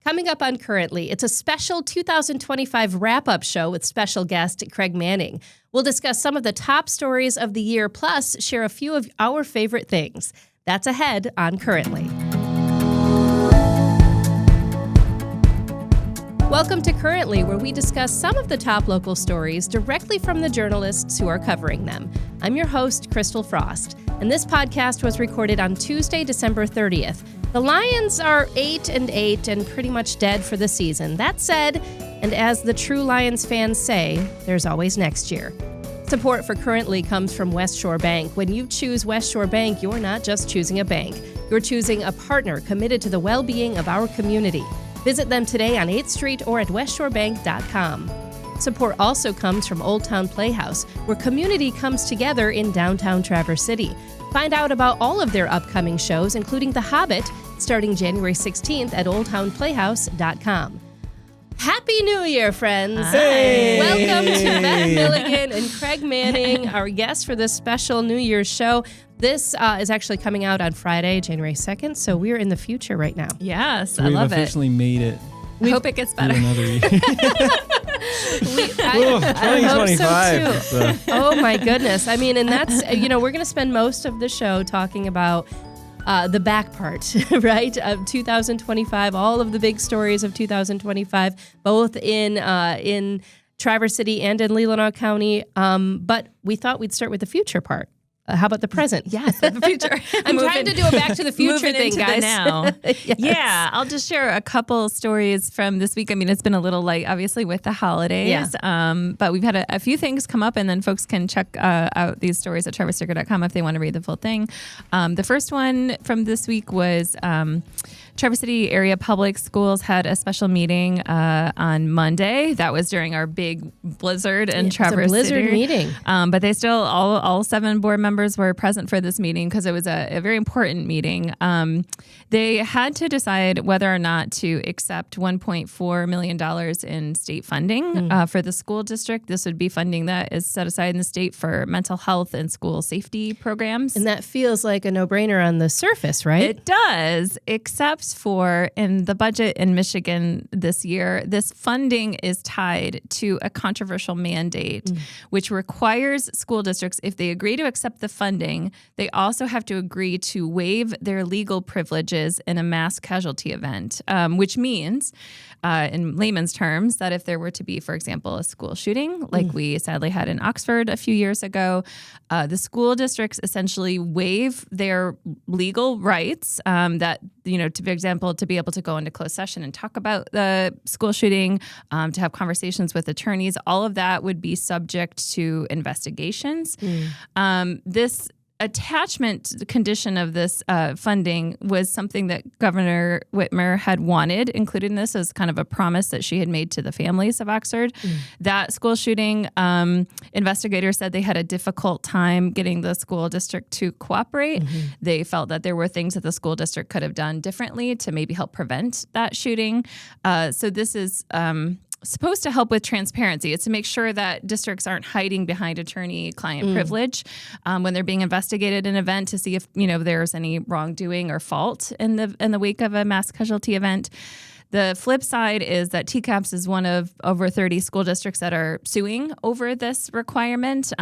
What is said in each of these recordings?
Coming up on Currently, it's a special 2025 wrap-up show with special guest Craig Manning. We'll discuss some of the top stories of the year, plus share a few of our favorite things. That's ahead on Currently. Welcome to Currently, where we discuss some of the top local stories directly from the journalists who are covering them. I'm your host, Christal Frost, and this podcast was recorded on Tuesday, December 30th. The Lions are 8-8 and pretty much dead for the season. That said, and as the true Lions fans say, there's always next year. Support for Currently comes from West Shore Bank. When you choose West Shore Bank, you're not just choosing a bank. You're choosing a partner committed to the well-being of our community. Visit them today on 8th Street or at westshorebank.com. Support also comes from Old Town Playhouse, where community comes together in downtown Traverse City. Find out about all of their upcoming shows, including The Hobbit, starting January 16th at oldtownplayhouse.com. Happy New Year, friends! Hey! Welcome to Beth Milligan and Craig Manning, our guests for this special New Year's show. This is actually coming out on Friday, January 2nd, so we're in the future right now. Yes, I love it. We've officially made it. We hope it gets better. Another year. I hope so, too. So. Oh, my goodness. I mean, and that's, we're going to spend most of the show talking about the back part, right, of 2025, all of the big stories of 2025, both in Traverse City and in Leelanau County. But we thought we'd start with the future part. How about the present? Yes, the future. I'm trying to do a back to the future thing, guys. Now. Yes. Yeah, I'll just share a couple stories from this week. I mean, it's been a little light, obviously, with the holidays. Yeah. But we've had a few things come up, and then folks can check out these stories at traversedirker.com if they want to read the full thing. The first one from this week was Traverse City Area Public Schools had a special meeting on Monday. That was during our big blizzard in Traverse City. It's a blizzard meeting. But they still, all 7 board members were present for this meeting because it was a very important meeting. They had to decide whether or not to accept $1.4 million in state funding for the school district. This would be funding that is set aside in the state for mental health and school safety programs. And that feels like a no-brainer on the surface, right? It does, except for in the budget in Michigan this year, this funding is tied to a controversial mandate, which requires school districts, if they agree to accept the funding, they also have to agree to waive their legal privileges in a mass casualty event, which means, in layman's terms, that if there were to be, for example, a school shooting, like we sadly had in Oxford a few years ago, the school districts essentially waive their legal rights that, for example, to be able to go into closed session and talk about the school shooting, to have conversations with attorneys, all of that would be subject to investigations. This attachment condition of this funding was something that Governor Whitmer had wanted included in this as kind of a promise that she had made to the families of Oxford. That school shooting, investigators said they had a difficult time getting the school district to cooperate. They felt that there were things that the school district could have done differently to maybe help prevent that shooting. So this is supposed to help with transparency. It's to make sure that districts aren't hiding behind attorney-client privilege when they're being investigated in an event to see if there's any wrongdoing or fault in the wake of a mass casualty event. The flip side is that TCAPS is one of over 30 school districts that are suing over this requirement,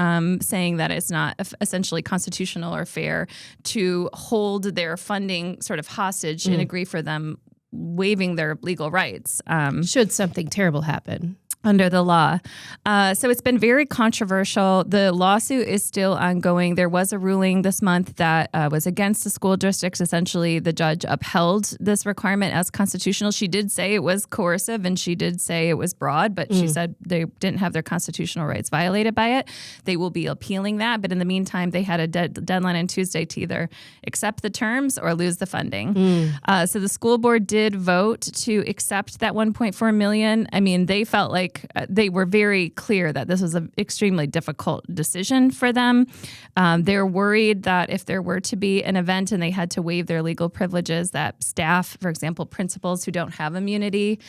saying that it's not essentially constitutional or fair to hold their funding sort of hostage and agree for them waiving their legal rights. Should something terrible happen. Under the law. So it's been very controversial. The lawsuit is still ongoing. There was a ruling this month that was against the school districts. Essentially, the judge upheld this requirement as constitutional. She did say it was coercive and she did say it was broad, but she said they didn't have their constitutional rights violated by it. They will be appealing that. But in the meantime, they had a deadline on Tuesday to either accept the terms or lose the funding. So the school board did vote to accept that $1.4 million. I mean, they felt like they were very clear that this was an extremely difficult decision for them. They're worried that if there were to be an event and they had to waive their legal privileges, that staff, for example, principals who don't have immunity,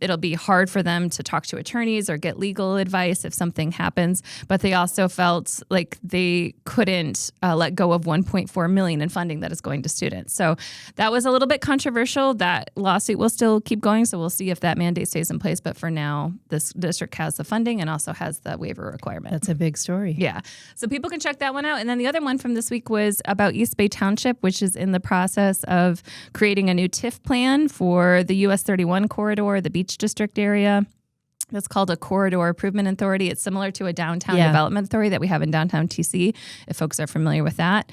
it'll be hard for them to talk to attorneys or get legal advice if something happens. But they also felt like they couldn't let go of $1.4 million in funding that is going to students. So that was a little bit controversial. That lawsuit will still keep going, so we'll see if that mandate stays in place. But for now, this district has the funding and also has the waiver requirement. That's a big story. Yeah. So people can check that one out. And then the other one from this week was about East Bay Township, which is in the process of creating a new TIF plan for the US 31 corridor, the Beach District area. That's called a Corridor Improvement Authority. It's similar to a downtown development authority that we have in downtown TC, if folks are familiar with that.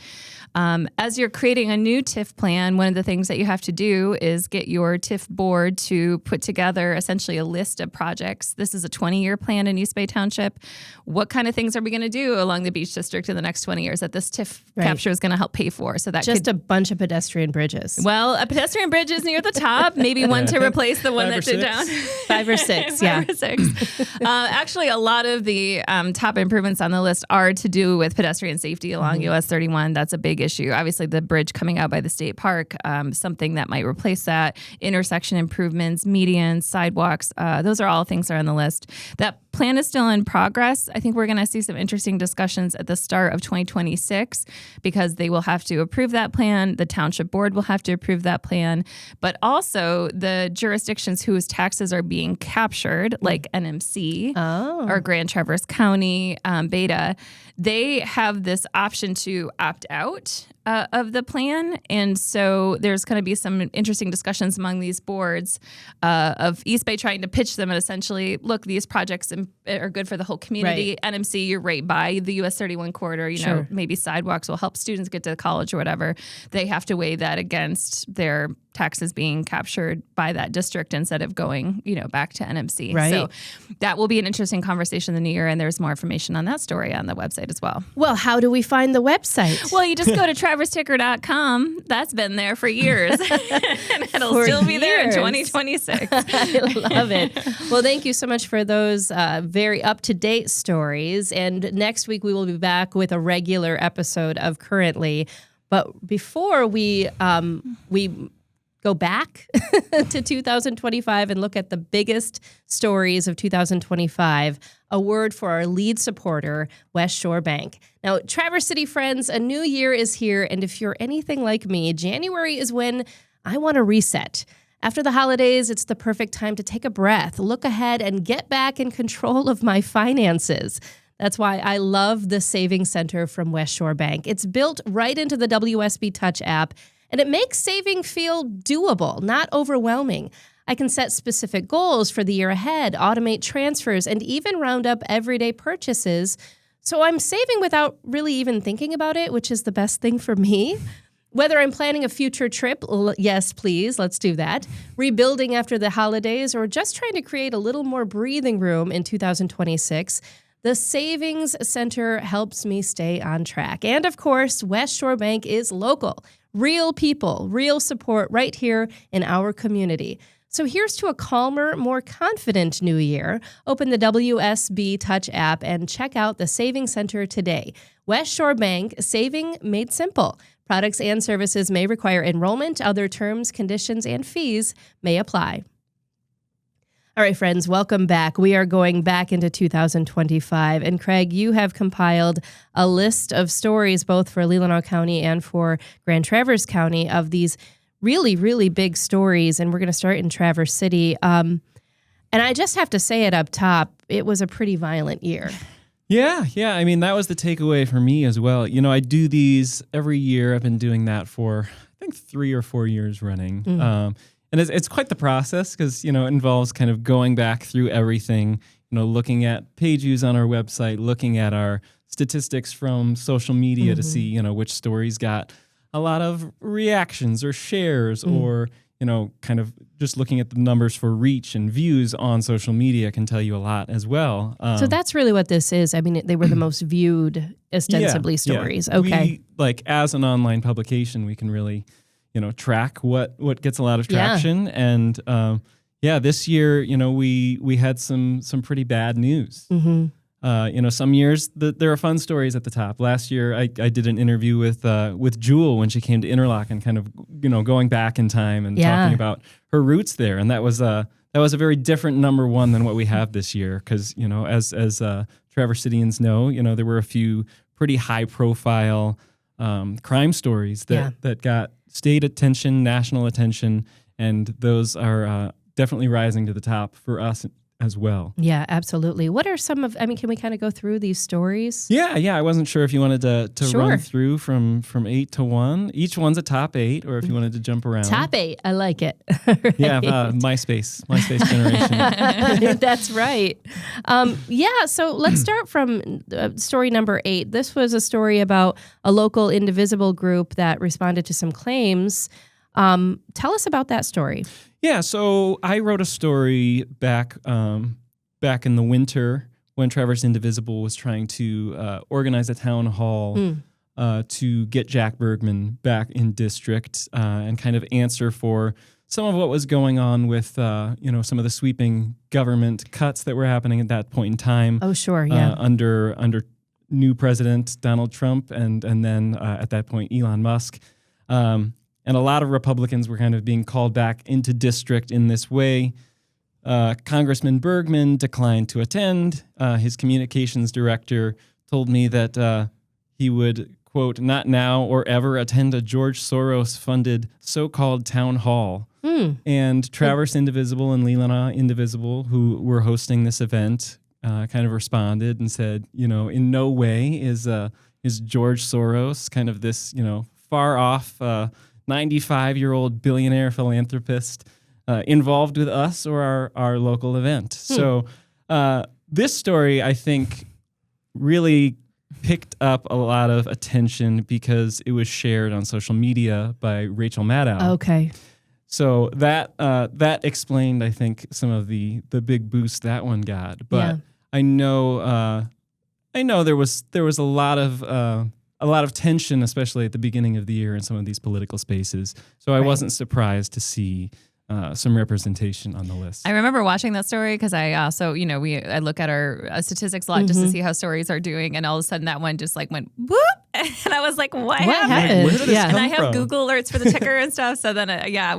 As you're creating a new TIF plan, one of the things that you have to do is get your TIF board to put together essentially a list of projects. This is a 20-year plan in East Bay Township. What kind of things are we going to do along the Beach District in the next 20 years that this TIF capture is going to help pay for? So that just a bunch of pedestrian bridges. Well, a pedestrian bridge is near the top, maybe one to replace the one that did down. 5 or 6, yeah. 5 or 6. Actually, a lot of the top improvements on the list are to do with pedestrian safety along US 31. That's a big issue. Obviously, the bridge coming out by the state park, something that might replace that. Intersection improvements, medians, sidewalks. Those are all things that are on the list. That plan is still in progress. I think we're going to see some interesting discussions at the start of 2026 because they will have to approve that plan. The township board will have to approve that plan. But also the jurisdictions whose taxes are being captured, like NMC or Grand Traverse County, Beta, they have this option to opt out of the plan. And so there's going to be some interesting discussions among these boards of East Bay trying to pitch them and essentially, look, these projects are good for the whole community. Right. NMC, you're right by the US 31 corridor. You know, maybe sidewalks will help students get to college or whatever. They have to weigh that against their taxes being captured by that district instead of going, back to NMC. Right. So that will be an interesting conversation in the new year, and there's more information on that story on the website as well. Well, how do we find the website? Well, you just go to traversticker.com. That's been there for years. And it'll still be there in 2026. I love it. Well, thank you so much for those very up-to-date stories. And next week we will be back with a regular episode of Currently. But before we go back to 2025 and look at the biggest stories of 2025, a word for our lead supporter, West Shore Bank. Now, Traverse City friends, a new year is here, and if you're anything like me, January is when I want to reset. After the holidays, it's the perfect time to take a breath, look ahead, and get back in control of my finances. That's why I love the Savings Center from West Shore Bank. It's built right into the WSB Touch app, and it makes saving feel doable, not overwhelming. I can set specific goals for the year ahead, automate transfers, and even round up everyday purchases. So I'm saving without really even thinking about it, which is the best thing for me. Whether I'm planning a future trip, yes, please, let's do that. Rebuilding after the holidays, or just trying to create a little more breathing room in 2026, the Savings Center helps me stay on track. And of course, West Shore Bank is local. Real people, real support right here in our community. So here's to a calmer, more confident new year. Open the WSB Touch app and check out the Savings Center today. West Shore Bank, saving made simple. Products and services may require enrollment. Other terms, conditions, and fees may apply. All right, friends, welcome back. We are going back into 2025. And Craig, you have compiled a list of stories both for Leelanau County and for Grand Traverse County of these really, really big stories. And we're going to start in Traverse City. And I just have to say it up top, it was a pretty violent year. Yeah. I mean, that was the takeaway for me as well. I do these every year. I've been doing that for, I think, 3 or 4 years running. And it's quite the process because, it involves kind of going back through everything, looking at page views on our website, looking at our statistics from social media to see, which stories got a lot of reactions or shares or, kind of just looking at the numbers for reach and views on social media can tell you a lot as well. So that's really what this is. I mean, they were the most viewed, ostensibly, stories. Yeah. Okay. As an online publication, we can really track what gets a lot of traction. And, Yeah, this year, we had some pretty bad news. Some years there are fun stories at the top. Last year, I did an interview with Jewel when she came to Interlochen, kind of going back in time and talking about her roots there, and that was a very different number one than what we have this year. Because as Traverse Cityans know, there were a few pretty high profile crime stories that got state attention, national attention, and those are definitely rising to the top for us as well. Yeah, absolutely. What are some of, can we kind of go through these stories? Yeah. I wasn't sure if you wanted to Sure. run through from 8 to 1. Each one's a top 8, or if you wanted to jump around. Top 8, I like it. Right. Yeah, MySpace generation. That's right. So let's start from story number 8. This was a story about a local indivisible group that responded to some claims. Tell us about that story. Yeah, so I wrote a story back in the winter when Traverse Indivisible was trying to organize a town hall to get Jack Bergman back in district and kind of answer for some of what was going on with some of the sweeping government cuts that were happening at that point in time. Oh, sure, yeah. Under new president Donald Trump and then at that point Elon Musk. And a lot of Republicans were kind of being called back into district in this way. Congressman Bergman declined to attend. His communications director told me that he would, quote, not now or ever attend a George Soros-funded so-called town hall. And Traverse Indivisible and Leelanau Indivisible, who were hosting this event, kind of responded and said, in no way is George Soros kind of this, far off 95-year-old billionaire philanthropist involved with us or our local event. So this story, I think, really picked up a lot of attention because it was shared on social media by Rachel Maddow. Okay. So that explained, I think, some of the big boost that one got. But I know there was a lot of tension, especially at the beginning of the year in some of these political spaces. So I wasn't surprised to see some representation on the list. I remember watching that story because I also, I look at our statistics a lot just to see how stories are doing, and all of a sudden that one just like went whoop, and I was like, what happened? Where did this come and I have from? Google alerts for the ticker and stuff. So then,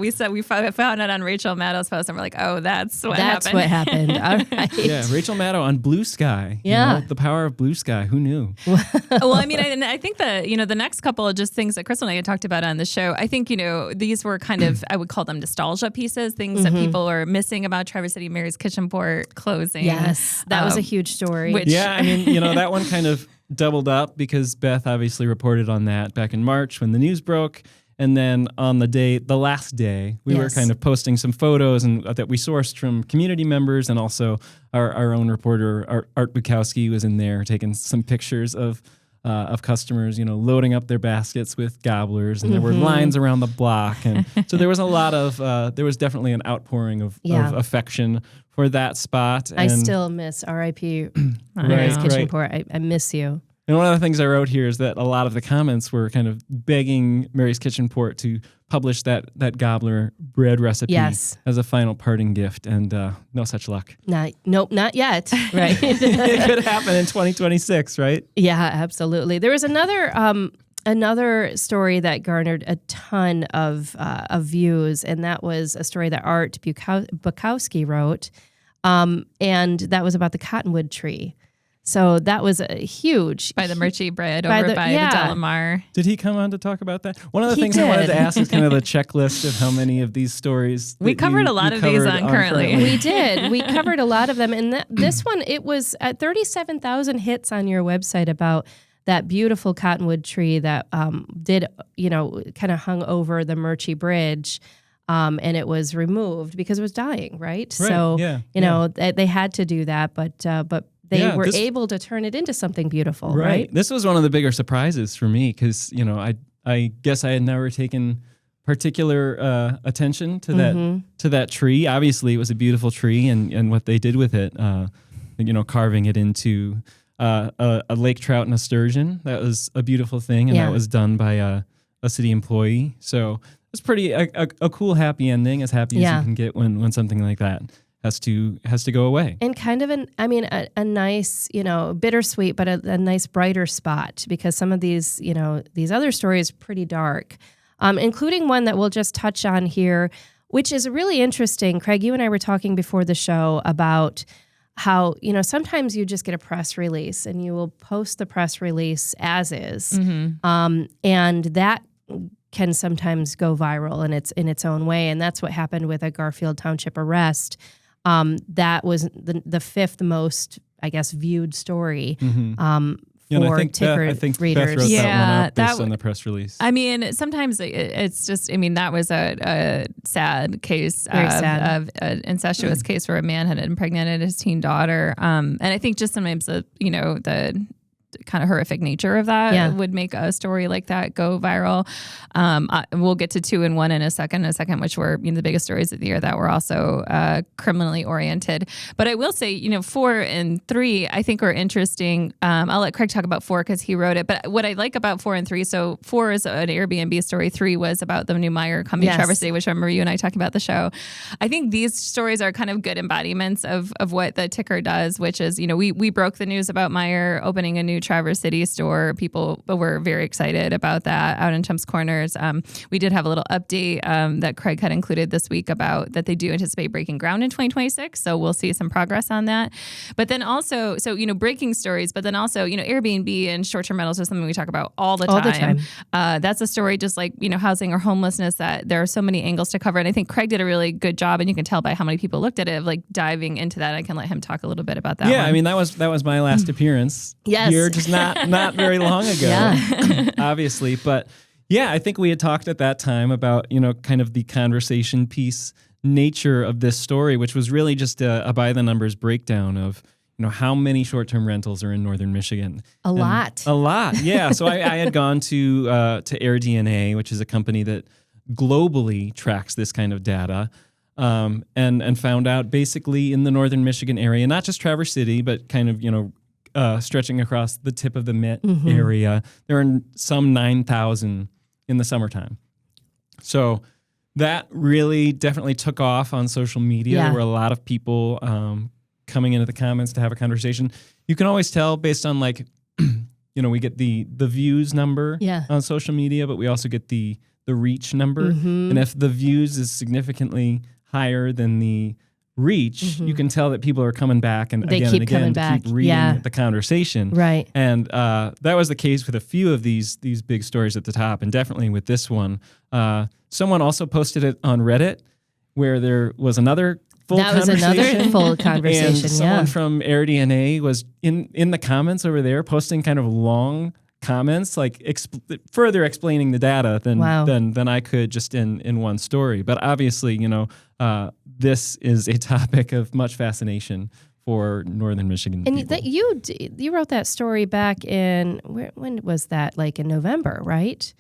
we found it on Rachel Maddow's post, and we're like, oh, that's what happened. All right. Yeah, Rachel Maddow on Blue Sky. Yeah. The power of Blue Sky. Who knew? Well, I think that, the next couple of just things that Christal and I had talked about on the show, I think, these were kind of, I would call them nostalgia pieces, things that people are missing about Traverse City Mary's Kitchen Port closing. Yes, that was a huge story. That one kind of doubled up because Beth obviously reported on that back in March when the news broke. And then on the last day, we were kind of posting some photos and that we sourced from community members, and also our own reporter, Art Bukowski, was in there taking some pictures of customers, loading up their baskets with gobblers, and there were lines around the block, and so there was a lot of there was definitely an outpouring of affection for that spot. I still miss R.I.P. Mary's Kitchen Port. I miss you. And one of the things I wrote here is that a lot of the comments were kind of begging Mary's Kitchen Port to publish that gobbler bread recipe as a final parting gift, and no such luck. Not yet. Right. It could happen in 2026, right? Yeah, absolutely. There was another story that garnered a ton of views, and that was a story that Art Bukowski wrote, and that was about the cottonwood tree. So that was a huge... By the Murchie Bread by the Delamar. Did he come on to talk about that? One of the things I wanted to ask is kind of the checklist of how many of these stories... We covered a lot of these on Currently. We did. We covered a lot of them. And this one, it was at 37,000 hits on your website about that beautiful cottonwood tree that did, kind of hung over the Murchie Bridge. And it was removed because it was dying, right? So, they had to do that, but they were able to turn it into something beautiful, right? This was one of the bigger surprises for me because, I guess I had never taken particular attention to that tree. Obviously, it was a beautiful tree, and what they did with it, carving it into a lake trout and a sturgeon, that was a beautiful thing, and that was done by a city employee. So it's pretty a cool happy ending, as happy as Yeah. you can get when something like that has to go away. And kind of a nice, bittersweet, but a nice brighter spot, because some of these, these other stories are pretty dark, including one that we'll just touch on here, which is really interesting. Craig, you and I were talking before the show about how, sometimes you just get a press release and you will post the press release as is. And that can sometimes go viral in its own way. And that's what happened with a Garfield Township arrest. That was the fifth most, I guess, viewed story for I think ticker I think readers. Beth wrote Yeah, that one up based that on the press release. I mean, sometimes it's just, that was a sad case Very sad. of an incestuous case where a man had impregnated his teen daughter. And I think just sometimes the kind of horrific nature of that would make a story like that go viral. We'll get to 2 and 1 in a second, which were the biggest stories of the year that were also criminally oriented. But I will say, 4 and 3, I think are interesting. I'll let Craig talk about 4 because he wrote it. But what I like about 4 and 3, so 4 is an Airbnb story. 3 was about the new Meyer coming to Traverse City, which I remember you and I talking about the show. I think these stories are kind of good embodiments of what the ticker does, which is, we broke the news about Meyer opening a new Traverse City store. People were very excited about that out in Chumps Corners. We did have a little update that Craig had included this week about that they do anticipate breaking ground in 2026. So we'll see some progress on that. But then also, breaking stories, but then also, Airbnb and short-term rentals is something we talk about all the time. That's a story just like, housing or homelessness, that there are so many angles to cover. And I think Craig did a really good job, and you can tell by how many people looked at it, of like diving into that. I can let him talk a little bit about that. Yeah, one. I mean, that was my last appearance. Yes. Here, just not very long ago, obviously. But yeah, I think we had talked at that time about, kind of the conversation piece nature of this story, which was really just a by the numbers breakdown of, how many short-term rentals are in northern Michigan. A lot. Yeah. So I had gone to AirDNA, which is a company that globally tracks this kind of data. And found out basically in the northern Michigan area, not just Traverse City, but kind of, stretching across the tip of the Mitt area, there are some 9,000 in the summertime. So that really definitely took off on social media. Yeah. There were a lot of people coming into the comments to have a conversation. You can always tell based on we get the views number on social media, but we also get the reach number. And if the views is significantly higher than the reach, you can tell that people are coming back and They again keep and again coming to back. keep reading the conversation. Right. And that was the case with a few of these big stories at the top, and definitely with this one. Someone also posted it on Reddit, where there was another full conversation. That was another full conversation, and someone from AirDNA was in the comments over there posting kind of long comments, like further explaining the data than I could just in one story. But obviously, this is a topic of much fascination for northern Michigan And people. that you wrote that story back in when was that? Like in November, right?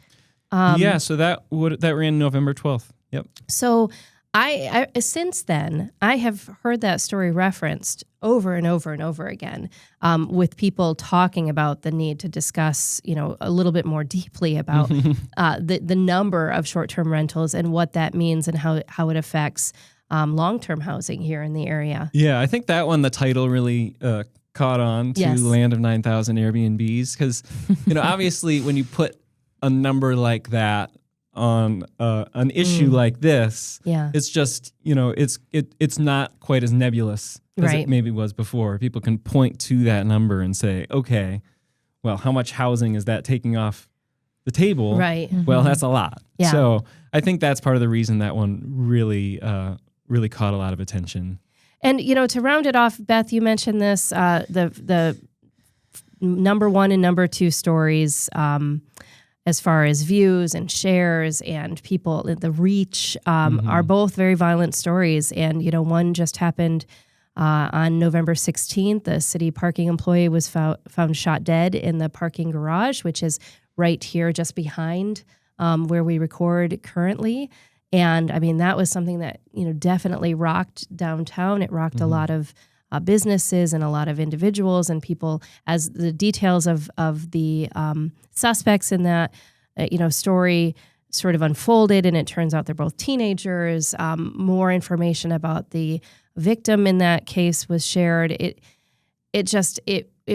So that ran November 12th. Yep. So I since then I have heard that story referenced over and over and over again, with people talking about the need to discuss, a little bit more deeply about the number of short-term rentals and what that means and how it affects long-term housing here in the area. Yeah, I think that one, the title really caught on to Land of 9,000 Airbnbs, because obviously when you put a number like that on an issue like this, it's just it's not quite as nebulous as it maybe was before. People can point to that number and say, okay, well, how much housing is that taking off the table? Right. Well, that's a lot. Yeah. So I think that's part of the reason that one really caught a lot of attention. And to round it off, Beth, you mentioned this the number 1 and number 2 stories. As far as views and shares and people, the reach are both very violent stories. And, one just happened on November 16th. A city parking employee was found shot dead in the parking garage, which is right here just behind where we record currently. And, I mean, that was something that, definitely rocked downtown. It rocked a lot of businesses and a lot of individuals and people, as the details of the suspects in that story sort of unfolded, and it turns out they're both teenagers. More information about the victim in that case was shared. It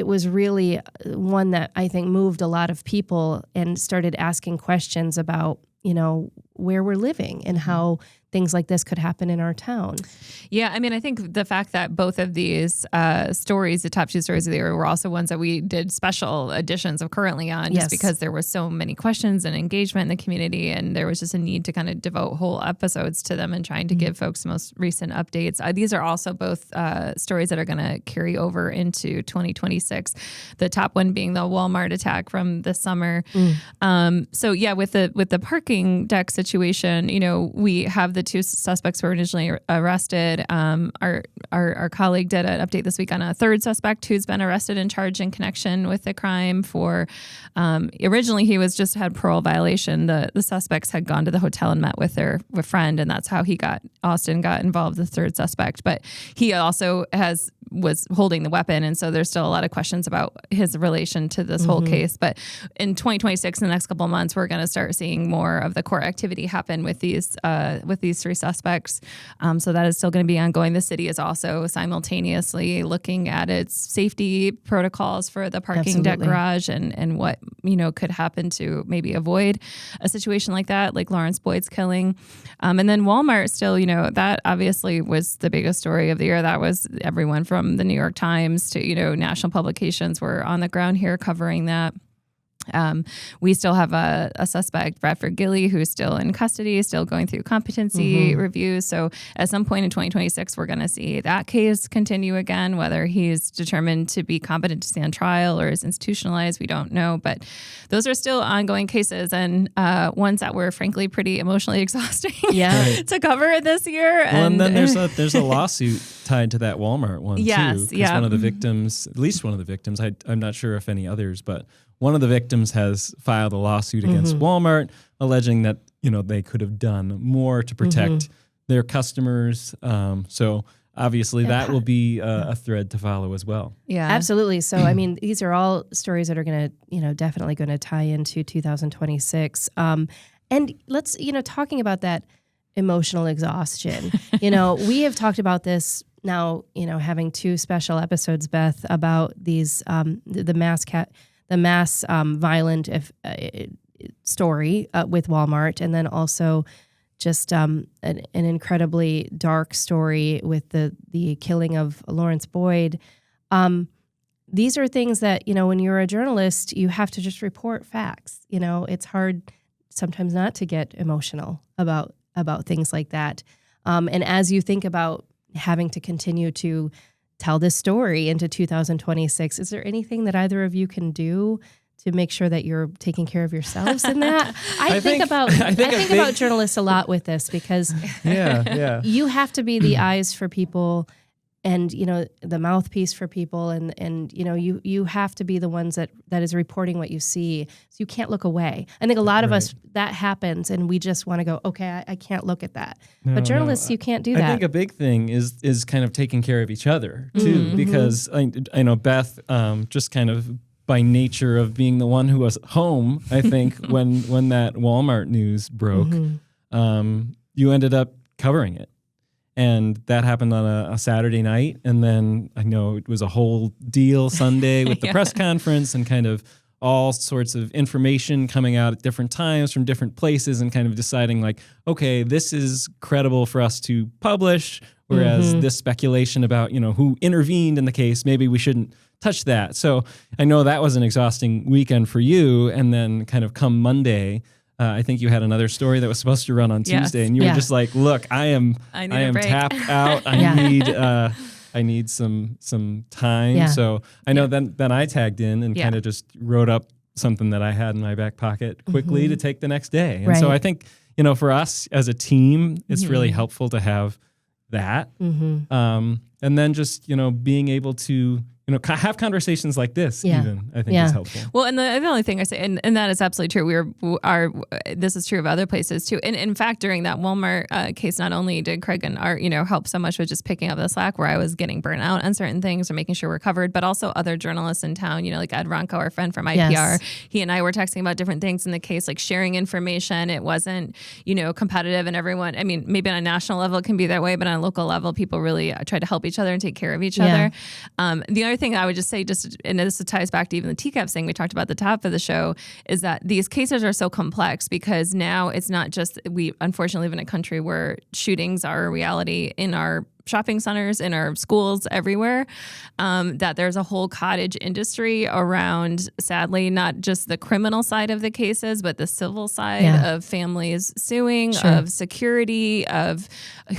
was really one that I think moved a lot of people and started asking questions about, where we're living and how things like this could happen in our town. Yeah, I mean, I think the fact that both of these stories, the top 2 stories of the year, were also ones that we did special editions of Currently On, just because there was so many questions and engagement in the community, and there was just a need to kind of devote whole episodes to them and trying to give folks the most recent updates. These are also both stories that are going to carry over into 2026. The top one being the Walmart attack from this summer. So yeah, with the parking deck situation, we have the 2 suspects who were originally arrested. Our colleague did an update this week on a 3rd suspect who's been arrested and charged in connection with the crime for, originally he had parole violation. The suspects had gone to the hotel and met with their friend, and that's how Austin got involved, the 3rd suspect. But he also was holding the weapon, and so there's still a lot of questions about his relation to this whole case. But in 2026, in the next couple of months, we're going to start seeing more of the court activity happen with these 3 suspects. So that is still going to be ongoing. The city is also simultaneously looking at its safety protocols for the parking deck garage and what could happen to maybe avoid a situation like that, like Lawrence Boyd's killing. And then Walmart still, that obviously was the biggest story of the year. That was everyone from the New York Times to national publications were on the ground here covering that. We still have a suspect, Bradford Gilly, who's still in custody, still going through competency reviews. So at some point in 2026, we're going to see that case continue again. Whether he's determined to be competent to stand trial or is institutionalized, we don't know. But those are still ongoing cases, and ones that were frankly pretty emotionally exhausting to cover this year. Well, and then there's a lawsuit tied to that Walmart one too. Because one of the victims, at least one of the victims, I'm not sure if any others, but one of the victims has filed a lawsuit against Walmart, alleging that they could have done more to protect their customers. So obviously that will be a thread to follow as well. Yeah, absolutely. So I mean, these are all stories that are going to, definitely going to tie into 2026. And let's, talking about that emotional exhaustion. We have talked about this now. Having 2 special episodes, Beth, about these the mass violent story with Walmart, and then also just an incredibly dark story with the killing of Lawrence Boyd. These are things that, when you're a journalist, you have to just report facts. It's hard sometimes not to get emotional about things like that. And as you think about having to continue to tell this story into 2026, is there anything that either of you can do to make sure that you're taking care of yourselves in that? I think about journalists a lot with this, because you have to be the eyes for people and, the mouthpiece for people. And you have to be the ones that is reporting what you see. So you can't look away. I think a lot of us, that happens and we just want to go, okay, I can't look at that. But journalists, you can't do that. I think a big thing is kind of taking care of each other too, because I know Beth, just kind of by nature of being the one who was home, I think when that Walmart news broke, you ended up covering it. And that happened on a Saturday night. And then I know it was a whole deal Sunday with the press conference and kind of all sorts of information coming out at different times from different places and kind of deciding like, okay, this is credible for us to publish, whereas this speculation about, who intervened in the case, maybe we shouldn't touch that. So I know that was an exhausting weekend for you. And then kind of come Monday, I think you had another story that was supposed to run on Tuesday, and you were just like, "Look, I am tapped out. I need some time." Yeah. So I know then I tagged in and kind of just wrote up something that I had in my back pocket quickly to take the next day. And so I think for us as a team, it's really helpful to have that, and then just being able to have conversations like this. Yeah. Even I think is helpful. Well, and the only thing I say, and that is absolutely true. This is true of other places too. And in fact, during that Walmart case, not only did Craig and Art, help so much with just picking up the slack where I was getting burnt out on certain things or making sure we're covered, but also other journalists in town, like Ed Ronco, our friend from IPR. Yes. He and I were texting about different things in the case, like sharing information. It wasn't, competitive, and everyone, I mean, maybe on a national level it can be that way, but on a local level, people really try to help each other and take care of each other. The other thing I would just say, and this ties back to even the TCAPS thing we talked about at the top of the show, is that these cases are so complex because now it's not just, we unfortunately live in a country where shootings are a reality in our shopping centers, in our schools, everywhere, that there's a whole cottage industry around, sadly, not just the criminal side of the cases, but the civil side of families suing, of security, of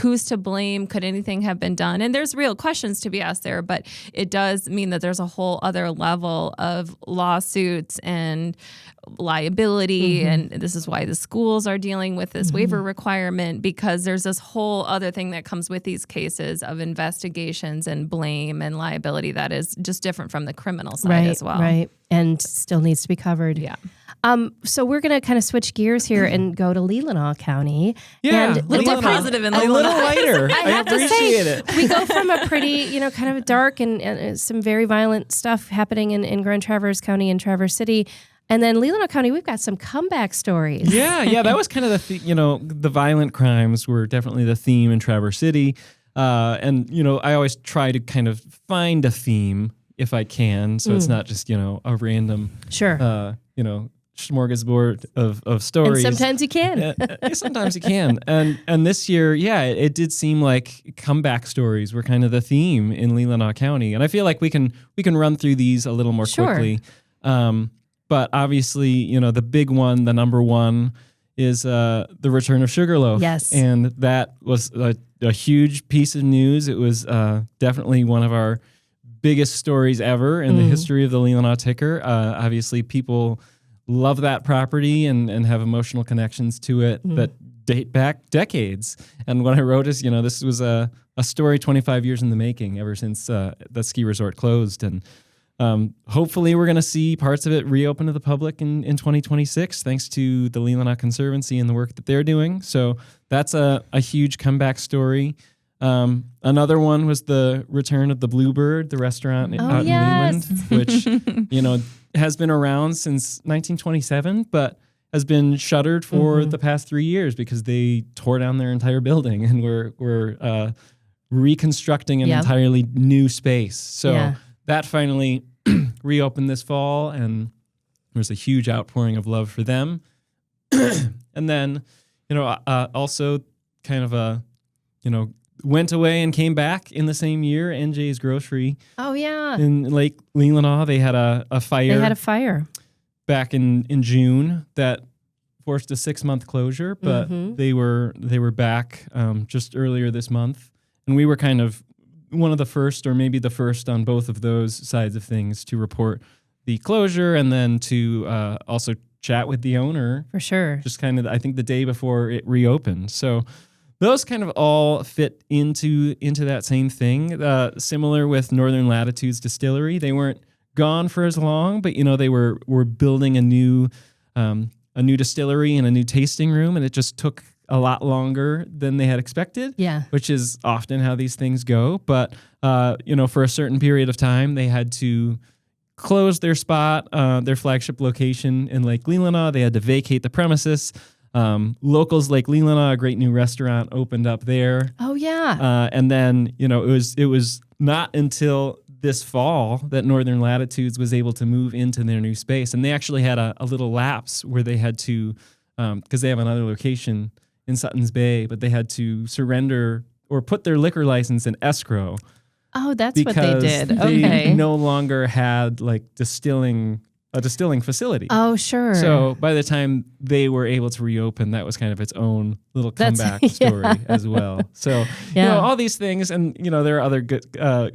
who's to blame, could anything have been done? And there's real questions to be asked there, but it does mean that there's a whole other level of lawsuits and liability, and this is why the schools are dealing with this waiver requirement, because there's this whole other thing that comes with these cases of investigations and blame and liability that is just different from the criminal side as well. Right, and still needs to be covered. Yeah. So we're going to kind of switch gears here and go to Leelanau County. Yeah, and A little more positive in a little lighter. I have to appreciate say, it. we go from a pretty, kind of dark and some very violent stuff happening in Grand Traverse County and Traverse City. And then Leelanau County, we've got some comeback stories. Yeah, that was kind of the violent crimes were definitely the theme in Traverse City. And I always try to kind of find a theme if I can, so it's not just, a random, smorgasbord of stories. And sometimes you can. Sometimes you can. And this year, it did seem like comeback stories were kind of the theme in Leelanau County. And I feel like we can run through these a little more quickly. But obviously, the big one, the number one, is the return of Sugarloaf. Yes. And that was a huge piece of news. It was definitely one of our biggest stories ever in the history of the Leelanau Ticker. Obviously, people love that property and have emotional connections to it that date back decades. And what I wrote is, this was a story 25 years in the making ever since the ski resort closed. And hopefully we're going to see parts of it reopen to the public in 2026, thanks to the Leelanau Conservancy and the work that they're doing. So that's a huge comeback story. Another one was the return of the Bluebird, the restaurant out in Leland, which, has been around since 1927, but has been shuttered for the past 3 years because they tore down their entire building and we're reconstructing an entirely new space. So that finally reopened this fall, and there was a huge outpouring of love for them. And then, also kind of went away and came back in the same year, NJ's Grocery. Oh, yeah. In Lake Leelanau, they had a fire. They had a fire. Back in June that forced a 6-month closure, but they were back just earlier this month. And we were kind of one of the first, or maybe the first on both of those sides of things, to report the closure and then to also chat with the owner. For sure. Just kind of, I think, the day before it reopened. So those kind of all fit into that same thing. Similar with Northern Latitudes Distillery. They weren't gone for as long, but they were building a new distillery and a new tasting room, and it just took a lot longer than they had expected. Yeah, which is often how these things go. But for a certain period of time, they had to close their spot, their flagship location in Lake Leelanau. They had to vacate the premises. Locals Lake Leelanau, a great new restaurant, opened up there. Oh yeah. And then it was not until this fall that Northern Latitudes was able to move into their new space, and they actually had a little lapse where they had to, because they have another location in Sutton's Bay, but they had to surrender or put their liquor license in escrow. Oh, that's what they did. Okay. They no longer had a distilling facility. Oh, sure. So by the time they were able to reopen, that was kind of its own little comeback story as well. So, all these things, and, there are other good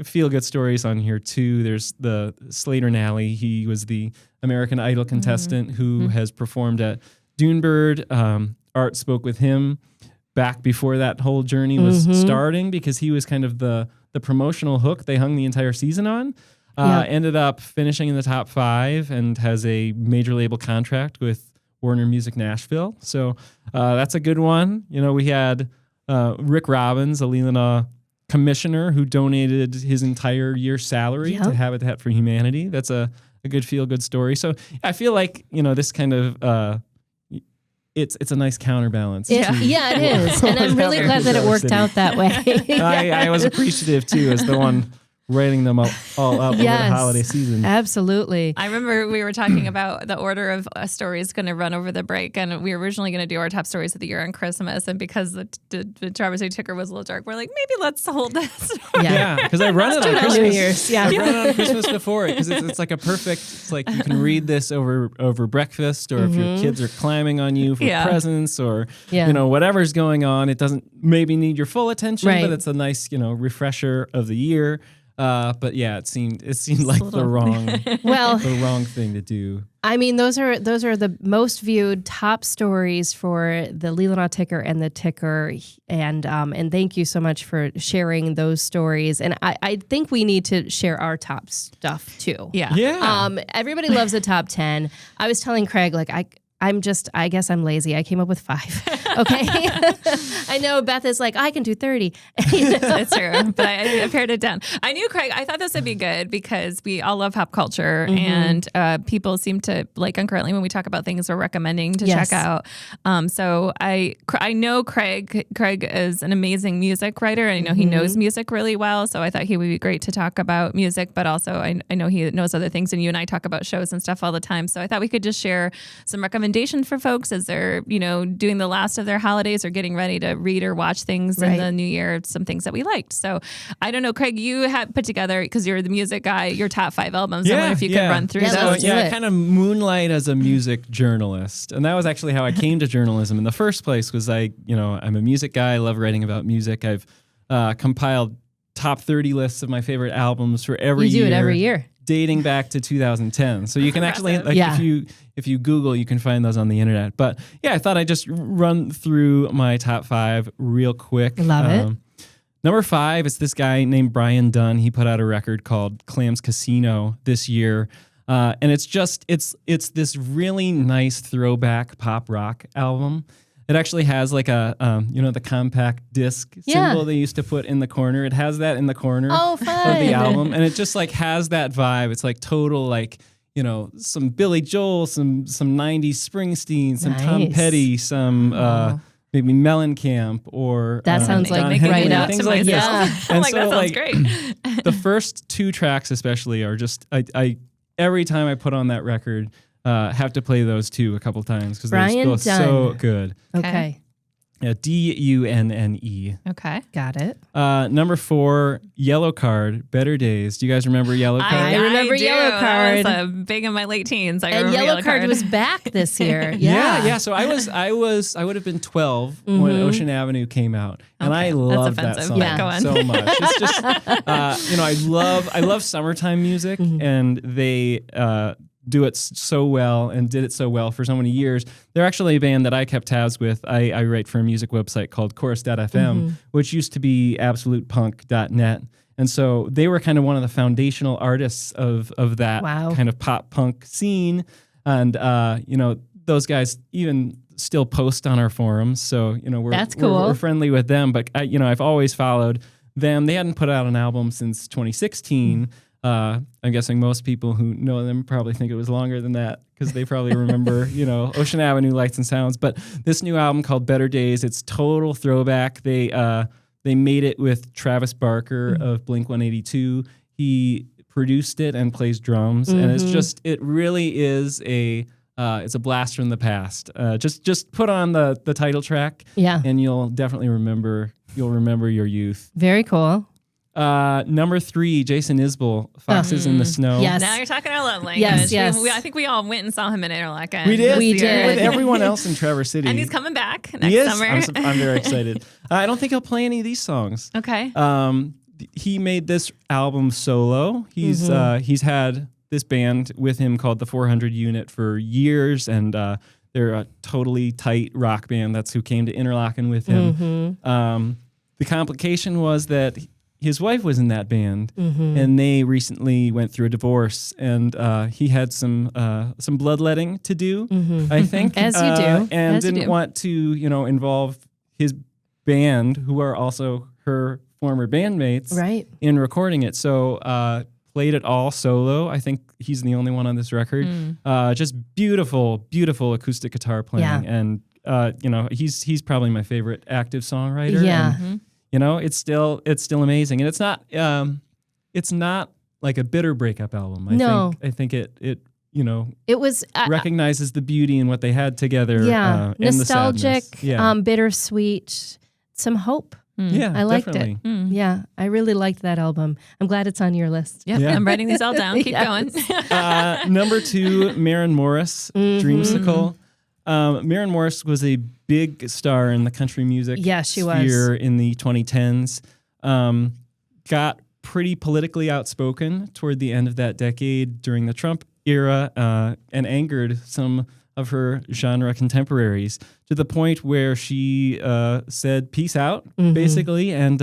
feel-good stories on here too. There's the Slater Nally. He was the American Idol contestant who has performed at Dunebird. Art spoke with him back before that whole journey was starting, because he was kind of the promotional hook they hung the entire season on. Ended up finishing in the top 5 and has a major label contract with Warner Music Nashville. So that's a good one. We had Rick Robbins, a Leelanau commissioner, who donated his entire year's salary to Habitat for Humanity. That's a good feel-good story. So I feel like, this kind of... It's a nice counterbalance. Yeah, it is. And I'm really glad that it worked out that way. I was appreciative, too, as the one writing them all up over the holiday season. Absolutely. I remember we were talking about the order of stories going to run over the break, and we were originally going to do our top stories of the year on Christmas, and because the Traverse City ticker was a little dark, we're like, maybe let's hold this. Yeah, because I run it on Christmas. New Year's. Yeah. I run it on Christmas before it because it's like a perfect. It's like you can read this over breakfast, or if your kids are climbing on you for presents, or whatever's going on. It doesn't maybe need your full attention, but it's a nice refresher of the year. But yeah, it seemed like the wrong thing to do. I mean, those are the most viewed top stories for the Leelanau ticker and the ticker, and thank you so much for sharing those stories. And I think we need to share our top stuff too. Yeah. Everybody loves the top 10. I was telling Craig, like, I guess I'm lazy. I came up with 5. Okay. I know Beth is like, I can do 30. It's true. But I pared it down. I knew Craig, I thought this would be good because we all love pop culture and people seem to like concurrently when we talk about things we're recommending to check out. So I know Craig is an amazing music writer, and I know he knows music really well. So I thought he would be great to talk about music, but also I know he knows other things, and you and I talk about shows and stuff all the time. So I thought we could just share some recommendations for folks as they're, doing the last of their holidays or getting ready to read or watch things in the new year, some things that we liked. So I don't know, Craig, you had put together, because you're the music guy, your top 5 albums. I wonder if you could run through those. So, I kind of moonlight as a music journalist. And that was actually how I came to journalism in the first place, was I'm a music guy. I love writing about music. I've compiled top 30 lists of my favorite albums for every year. You do it every year. Dating back to 2010. So you can actually, if you Google, you can find those on the internet. But yeah, I thought I'd just run through my top 5 real quick. Love it. Number 5 is this guy named Brian Dunn. He put out a record called Clams Casino this year. And it's this really nice throwback pop rock album. It actually has like a, the compact disc symbol they used to put in the corner. It has that in the corner of the album. And it just like has that vibe. It's like total like, some Billy Joel, some 90s Springsteen, some Tom Petty, some maybe Mellencamp, or that sounds like Don right up things to like this. I'm like, that sounds great. The first 2 tracks especially are just, I every time I put on that record, have to play those 2 a couple times because they're both so good. Okay. Yeah, Dunne. Okay. Got it. Number 4, Yellow Card, Better Days. Do you guys remember Yellow Card? I remember Yellow Card. That was big in my late teens. And Yellow Card was back this year. Yeah. So I would have been 12 when Ocean Avenue came out, and I loved that song so much. It's just, I love summertime music, and they do it so well and did it so well for so many years. They're actually a band that I kept tabs with. I write for a music website called chorus.fm, which used to be absolutepunk.net. And so they were kind of one of the foundational artists of that kind of pop punk scene. And, those guys even still post on our forums. So, That's cool. We're friendly with them. But, I've always followed them. They hadn't put out an album since 2016. I'm guessing most people who know them probably think it was longer than that because they probably remember, Ocean Avenue Lights and Sounds. But this new album called Better Days, it's total throwback. They made it with Travis Barker of Blink-182. He produced it and plays drums, and it really is it's a blast from the past. Just put on the title track, and you'll definitely remember your youth. Very cool. Number 3, Jason Isbell, Foxes in the Snow. Yes. Now you're talking our love language. Yes. I think we all went and saw him in Interlaken. We did. We did. With everyone else in Traverse City. And he's coming back next summer. I'm very excited. I don't think he'll play any of these songs. Okay. He made this album solo. He's had this band with him called the 400 Unit for years, and they're a totally tight rock band. That's who came to Interlaken with him. The complication was that his wife was in that band, and they recently went through a divorce, and he had some bloodletting to do, I think, As you do, and didn't want to, involve his band, who are also her former bandmates, Right. in recording it. So played it all solo. I think he's the only one on this record. Just beautiful, beautiful acoustic guitar playing, and he's probably my favorite active songwriter. Yeah. And, it's still amazing, and it's not like a bitter breakup album. I think it was recognizes the beauty in what they had together. Yeah, and nostalgic, the sadness. bittersweet, some hope. Yeah, I liked definitely. it. Yeah, I really liked that album. I'm glad it's on your list. Yep, Yeah. I'm writing these all down. Keep going. Number 2, Maren Morris, Dreamsicle. Maren Morris was a big star in the country music She was. sphere in the 2010s. Got pretty politically outspoken toward the end of that decade during the Trump era, and angered some of her genre contemporaries to the point where she said peace out, basically, and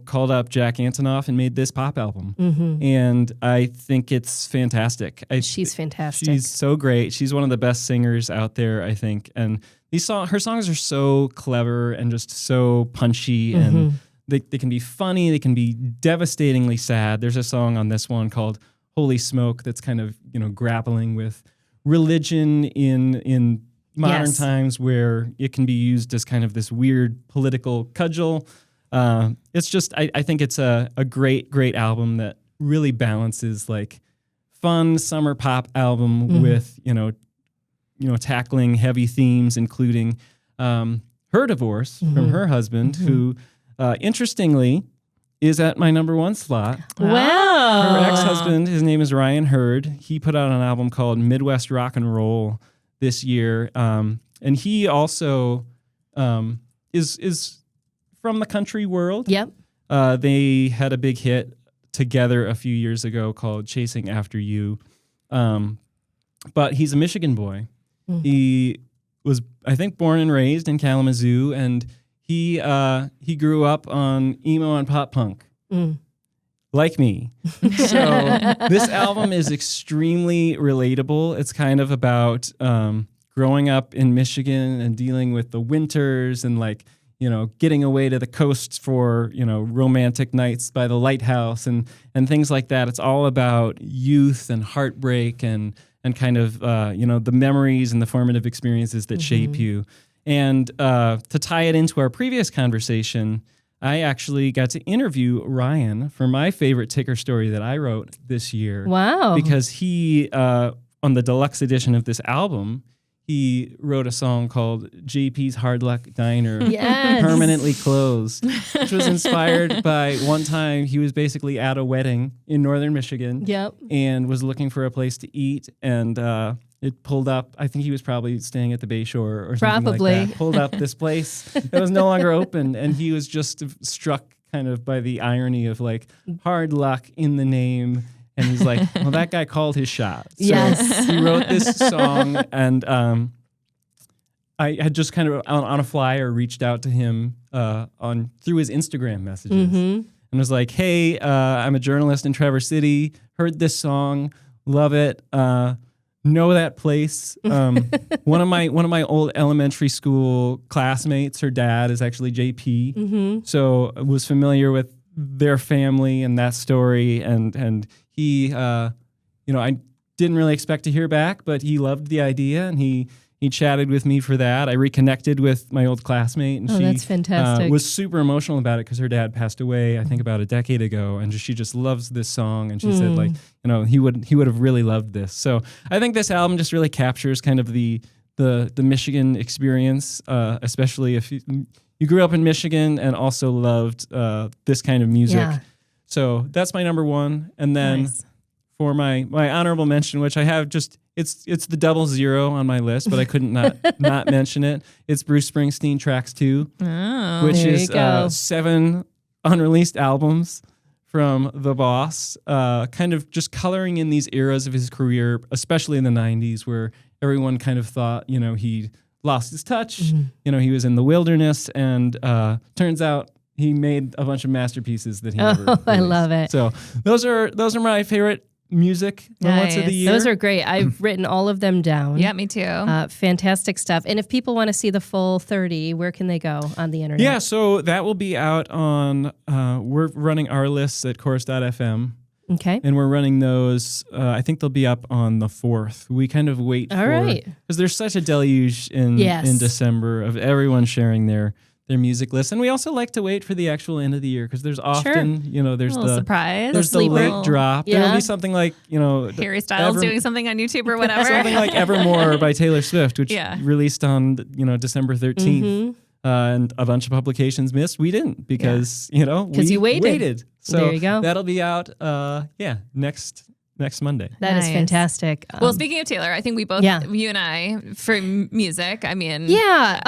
called up Jack Antonoff and made this pop album. And I think it's fantastic. She's fantastic. She's so great. She's one of the best singers out there, I think. And her songs are so clever and just so punchy, and they can be funny, they can be devastatingly sad. There's a song on this one called Holy Smoke that's kind of, grappling with religion in modern times, where it can be used as kind of this weird political cudgel. It's just, I think it's a great album that really balances like fun summer pop album with, tackling heavy themes, including her divorce from her husband, who, interestingly, is at my number 1 slot. Wow. Her ex-husband, his name is Ryan Hurd. He put out an album called Midwest Rock and Roll this year. And he also is from the country world. Yep. They had a big hit together a few years ago called Chasing After You. But he's a Michigan boy. He was, I think, born and raised in Kalamazoo, and he grew up on emo and pop punk, like me. So this album is extremely relatable. It's kind of about growing up in Michigan and dealing with the winters and getting away to the coast for romantic nights by the lighthouse and things like that. It's all about youth and heartbreak and kind of the memories and the formative experiences that shape you. And to tie it into our previous conversation, I actually got to interview Ryan for my favorite ticker story that I wrote this year. Wow. Because he, on the deluxe edition of this album, he wrote a song called JP's Hard Luck Diner, Permanently Closed, which was inspired by one time he was basically at a wedding in northern Michigan and was looking for a place to eat, and it pulled up. I think he was probably staying at the Bayshore or something like that. Pulled up this place that was no longer open, and he was just struck kind of by the irony of hard luck in the name. And he's like, well, that guy called his shot. So he wrote this song, and I had just kind of on a flyer reached out to him through his Instagram messages and was like, hey, I'm a journalist in Traverse City, heard this song, love it, know that place. One of my old elementary school classmates, her dad is actually JP, so I was familiar with their family and that story, and he, I didn't really expect to hear back, but he loved the idea, and he chatted with me for that. I reconnected with my old classmate, and she that's fantastic. Was super emotional about it because her dad passed away, I think, about a decade ago, and she just loves this song, and she said he would have really loved this. So I think this album just really captures kind of the Michigan experience, especially if you grew up in Michigan and also loved this kind of music. Yeah. So that's my number 1. And then for my honorable mention, which I have just, it's the 00 on my list, but I couldn't not mention it. It's Bruce Springsteen Tracks 2, which is 7 unreleased albums from the boss, kind of just coloring in these eras of his career, especially in the 90s, where everyone kind of thought, he lost his touch. He was in the wilderness, and turns out he made a bunch of masterpieces that he never released. I love it. So those are my favorite music moments of the year. Those are great. I've written all of them down. Yeah, me too. Fantastic stuff. And if people want to see the full 30, where can they go on the internet? Yeah, so that will be out on, we're running our lists at chorus.fm. Okay. And we're running those, I think they'll be up on the 4th. We kind of wait because there's such a deluge in December of everyone sharing their music list. And we also like to wait for the actual end of the year because there's often, there's the surprise. There's the late drop. Yeah. There'll be something like, Harry Styles doing something on YouTube or whatever. Something like Evermore by Taylor Swift, which released on, December 13th. Mm-hmm. And a bunch of publications missed. We didn't because, you waited. So there you go. That'll be out, next Monday. That is fantastic. Well, speaking of Taylor, I think we both, you and I, for music, I mean. Yeah.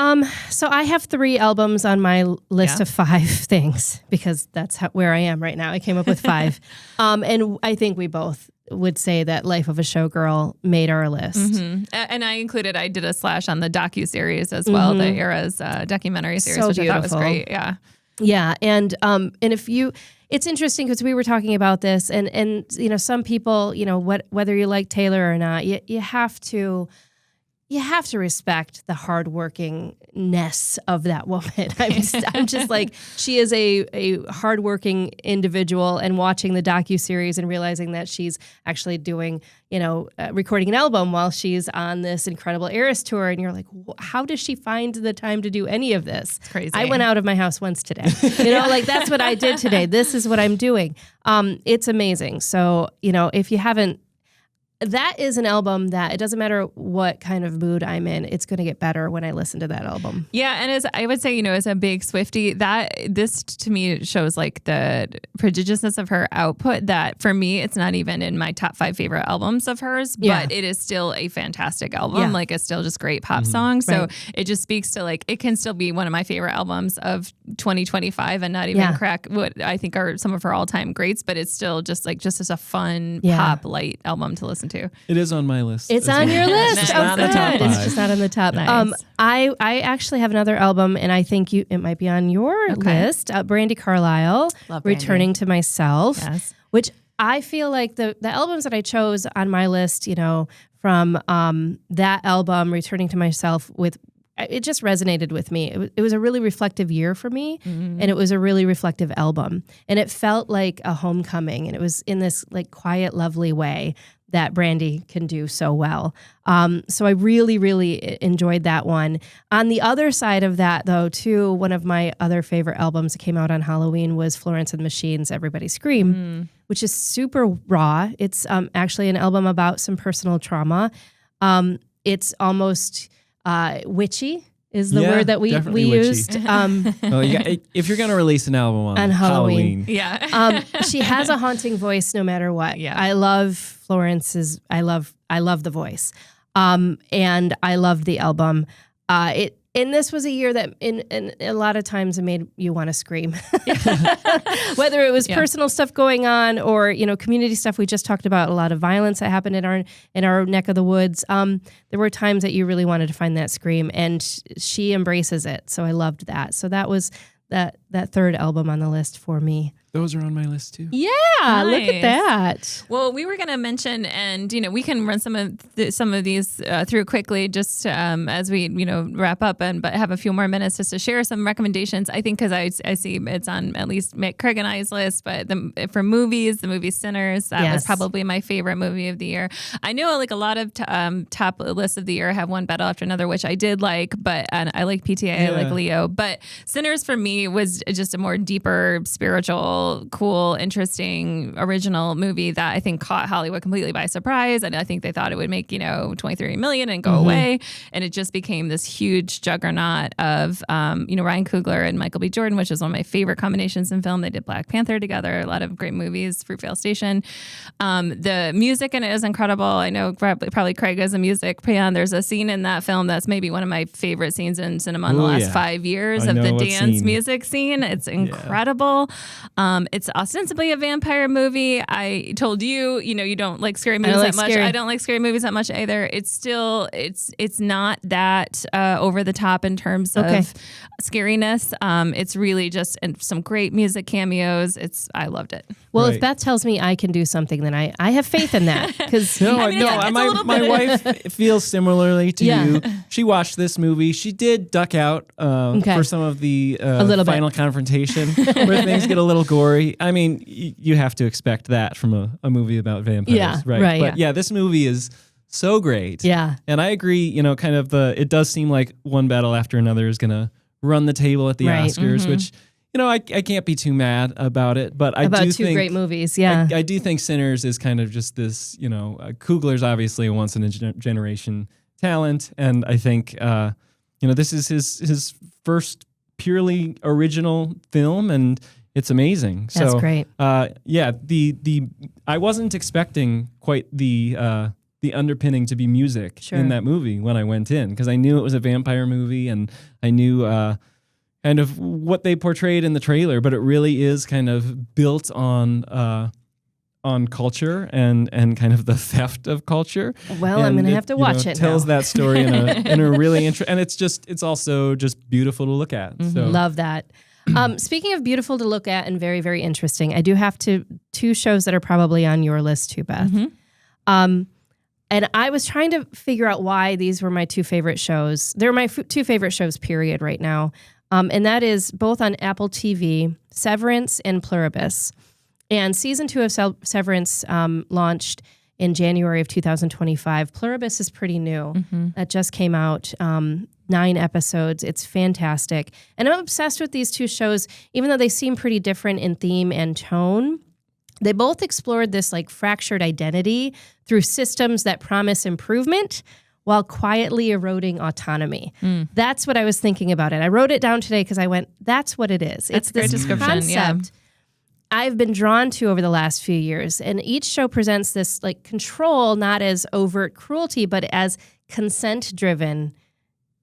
So I have 3 albums on my list of 5 things because that's where I am right now. I came up with 5. And I think we both would say that Life of a Showgirl made our list. Mm-hmm. And I did a slash on the docuseries as well, the Era's documentary series, so which beautiful. I thought was great. Yeah. Yeah. And if you, it's interesting because we were talking about this and some people, whether you like Taylor or not, you have to respect the hardworkingness of that woman. I'm just like, she is a hardworking individual, and watching the docuseries and realizing that she's actually doing, recording an album while she's on this incredible Eras tour. And you're like, how does she find the time to do any of this? It's crazy. I went out of my house once today. That's what I did today. This is what I'm doing. It's amazing. So, if you haven't, that is an album that it doesn't matter what kind of mood I'm in, it's going to get better when I listen to that album. Yeah, and as I would say, as a big Swiftie, this to me shows like the prodigiousness of her output. That for me, it's not even in my top 5 favorite albums of hers, but it is still a fantastic album. Yeah. Like it's still just great pop songs. So it just speaks to like it can still be one of my favorite albums of 2025 and not even crack what I think are some of her all-time greats. But it's still just as a fun pop light album to listen to. It is on my list. It's on your list. It's not in the top 5. It's just not in the top. Nice. I actually have another album, and I think it might be on your list. Brandi Carlile, Returning to Myself, which I feel like the albums that I chose on my list, from that album, Returning to Myself, it just resonated with me. It was a really reflective year for me, and it was a really reflective album. And it felt like a homecoming, and it was in this like quiet, lovely way that Brandi can do so well. So I really, really enjoyed that one. On the other side of that, though, too, one of my other favorite albums that came out on Halloween was Florence and the Machine's Everybody Scream, which is super raw. It's actually an album about some personal trauma. It's almost witchy is the word that we used. If you're going to release an album on Halloween. Yeah. She has a haunting voice no matter what. Yeah. I love Florence's, I love the voice. And I loved the album. And this was a year that in a lot of times it made you want to scream. Whether it was personal stuff going on or, community stuff. We just talked about a lot of violence that happened in our neck of the woods. There were times that you really wanted to find that scream, and she embraces it. So I loved that. So that was that third album on the list for me. Those are on my list too. Yeah, look at that. Well, we were going to mention, and we can run some of these through quickly, just as we wrap up, but have a few more minutes just to share some recommendations. I think because I see it's on at least Craig and I's list, but for movies, the movie Sinners, that was probably my favorite movie of the year. I know like a lot of top lists of the year have one battle after another, which I did like, but I like PTA, I like Leo, but Sinners for me was just a more deeper, spiritual, cool, interesting, original movie that I think caught Hollywood completely by surprise. And I think they thought it would make, 23 million and go away. And it just became this huge juggernaut of, Ryan Coogler and Michael B. Jordan, which is one of my favorite combinations in film. They did Black Panther together, a lot of great movies, Fruitvale Station. The music in it is incredible. I know probably Craig is a music fan. There's a scene in that film that's maybe one of my favorite scenes in cinema in the last 5 years of the dance music scene. It's incredible. It's ostensibly a vampire movie. I told you, you don't like scary movies like that much. scary. I don't like scary movies that much either. It's still, it's not that over the top in terms of scariness. It's really just some great music cameos. I loved it. Well, Right. if Beth tells me I can do something, then I have faith in that. Because My wife feels similarly to you. She watched this movie. She did duck out for some of the final confrontation where things get a little gory. I mean, you have to expect that from a movie about vampires, right? But this movie is so great. Yeah. And I agree, it does seem like one battle after another is going to run the table at the Oscars, which, I can't be too mad about it. But I do think great movies, yeah. I do think Sinners is kind of just this, Coogler's obviously a once in a generation talent. And I think, this is his first purely original film, and it's amazing. That's great. I wasn't expecting quite the underpinning to be music in that movie when I went in, because I knew it was a vampire movie, and I knew kind of what they portrayed in the trailer, but it really is kind of built on culture and kind of the theft of culture. Well, I'm going to have to watch it tells now. that story in a really interesting, and it's also just beautiful to look at. Mm-hmm. So. Love that. Speaking of beautiful to look at and very, very interesting, I do have two shows that are probably on your list too, Beth. Mm-hmm. And I was trying to figure out why these were my two favorite shows. They're my two favorite shows, period, right now. And that is both on Apple TV, Severance and Pluribus. And season 2 of Severance launched in January of 2025. Pluribus is pretty new. Mm-hmm. That just came out. 9 episodes. It's fantastic. And I'm obsessed with these two shows, even though they seem pretty different in theme and tone. They both explored this like fractured identity through systems that promise improvement while quietly eroding autonomy. That's what I was thinking about it. I wrote it down today because I went, that's what it is. That's it's this description, concept I've been drawn to over the last few years. And each show presents this like control, not as overt cruelty, but as consent-driven.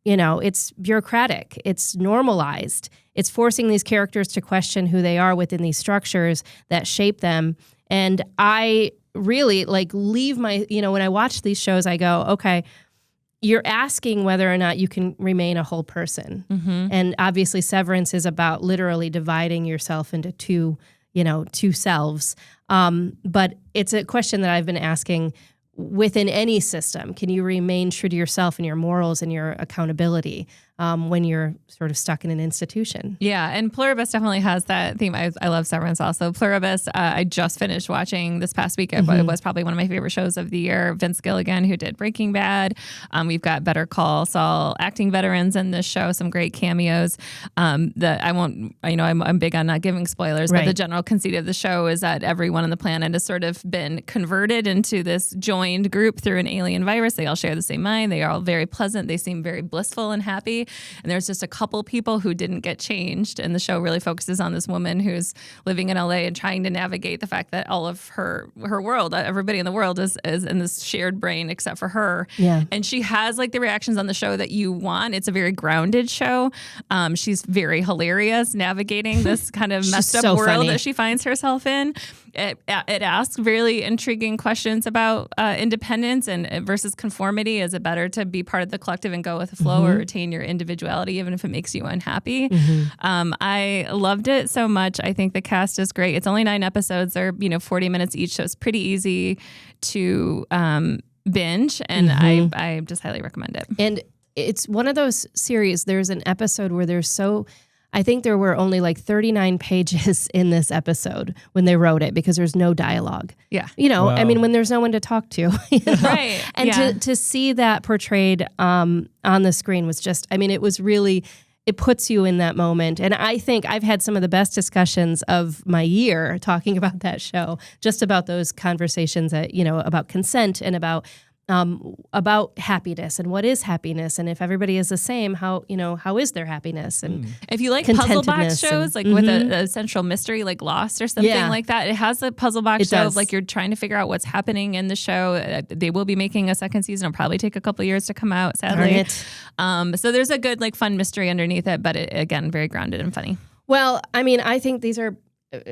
It's bureaucratic. It's normalized. It's forcing these characters to question who they are within these structures that shape them. And I really leave my, when I watch these shows, I go, okay, you're asking whether or not you can remain a whole person. Mm-hmm. And obviously Severance is about literally dividing yourself into two selves. But it's a question that I've been asking within any system. Can you remain true to yourself and your morals and your accountability when you're sort of stuck in an institution? Yeah, and Pluribus definitely has that theme. I love Severance also. Pluribus, I just finished watching this past week. It was probably one of my favorite shows of the year. Vince Gilligan, who did Breaking Bad. We've got Better Call Saul acting veterans in this show, some great cameos. I'm big on not giving spoilers, but the general conceit of the show is that everyone on the planet has sort of been converted into this joined group through an alien virus. They all share the same mind. They are all very pleasant. They seem very blissful and happy. And there's just a couple people who didn't get changed. And the show really focuses on this woman who's living in LA and trying to navigate the fact that all of her world, everybody in the world is in this shared brain except for her. Yeah. And she has the reactions on the show that you want. It's a very grounded show. She's very hilarious navigating this kind of messed up world that she finds herself in. It asks really intriguing questions about independence and versus conformity. Is it better to be part of the collective and go with the flow or retain your individuality, even if it makes you unhappy? I loved it so much. I think the cast is great. It's only 9 episodes. They're 40 minutes each, so it's pretty easy to binge, and I just highly recommend it. And it's one of those series, there's an episode where I think there were only 39 pages in this episode when they wrote it because there's no dialogue. Yeah. Wow. I mean, when there's no one to talk to. Right. And to see that portrayed on the screen was just, it was really, it puts you in that moment. And I think I've had some of the best discussions of my year talking about that show, just about those conversations that, about consent and about happiness and what is happiness, and if everybody is the same, how is their happiness? And if you like puzzle box shows with a central mystery like Lost or something like that, it has a puzzle box show of you're trying to figure out what's happening in the show. They will be making a second season. It'll probably take a couple years to come out, sadly. So there's a good fun mystery underneath it, but again, very grounded and funny. Well, I think these are